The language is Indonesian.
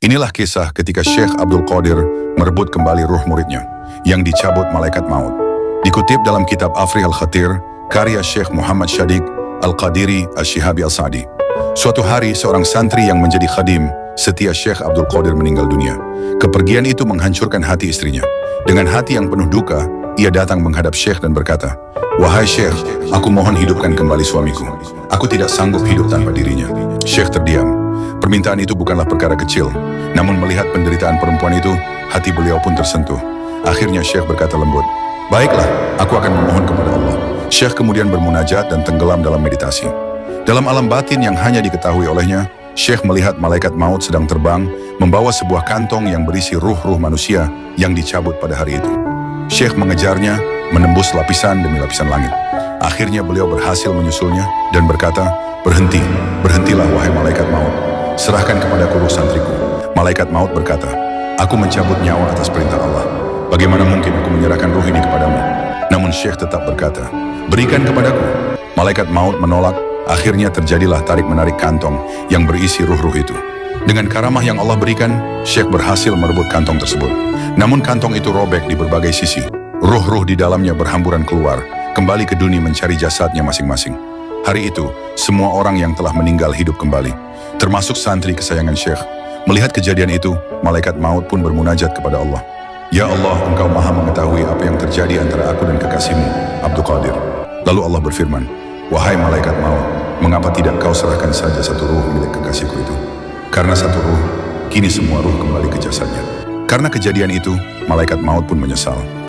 Inilah kisah ketika Syekh Abdul Qadir merebut kembali ruh muridnya yang dicabut malaikat maut. Dikutip dalam kitab Afrih al-Khatir, karya Syekh Muhammad Shadiq Al-Qadiri Al-Shihabi Al-Sa'di. Suatu hari seorang santri yang menjadi khadim setia Syekh Abdul Qadir meninggal dunia. Kepergian itu menghancurkan hati istrinya. Dengan hati yang penuh duka, ia datang menghadap Syekh dan berkata, "Wahai Syekh, aku mohon hidupkan kembali suamiku. Aku tidak sanggup hidup tanpa dirinya." Syekh terdiam. Permintaan itu bukanlah perkara kecil, namun melihat penderitaan perempuan itu, hati beliau pun tersentuh. Akhirnya Syekh berkata lembut, "Baiklah, aku akan memohon kepada Allah." Syekh kemudian bermunajat dan tenggelam dalam meditasi. Dalam alam batin yang hanya diketahui olehnya, Syekh melihat malaikat maut sedang terbang, membawa sebuah kantong yang berisi ruh-ruh manusia yang dicabut pada hari itu. Syekh mengejarnya, menembus lapisan demi lapisan langit. Akhirnya beliau berhasil menyusulnya dan berkata, Berhentilah wahai malaikat maut. Serahkan kepadaku ruh santriku." Malaikat maut berkata, "Aku mencabut nyawa atas perintah Allah. Bagaimana mungkin aku menyerahkan ruh ini kepadamu?" Namun Syekh tetap berkata, "Berikan kepadaku." Malaikat maut menolak. Akhirnya terjadilah tarik-menarik kantong yang berisi ruh-ruh itu. Dengan karamah yang Allah berikan, Syekh berhasil merebut kantong tersebut. Namun kantong itu robek di berbagai sisi. Ruh-ruh di dalamnya berhamburan keluar, kembali ke dunia mencari jasadnya masing-masing. Hari itu, semua orang yang telah meninggal hidup kembali, termasuk santri kesayangan Syekh. Melihat kejadian itu, malaikat maut pun bermunajat kepada Allah. "Ya Allah, Engkau maha mengetahui apa yang terjadi antara aku dan kekasihmu, Abdul Qadir." Lalu Allah berfirman, "Wahai malaikat maut, mengapa tidak kau serahkan saja satu ruh milik kekasihku itu? Karena satu ruh, kini semua ruh kembali ke jasadnya." Karena kejadian itu, malaikat maut pun menyesal.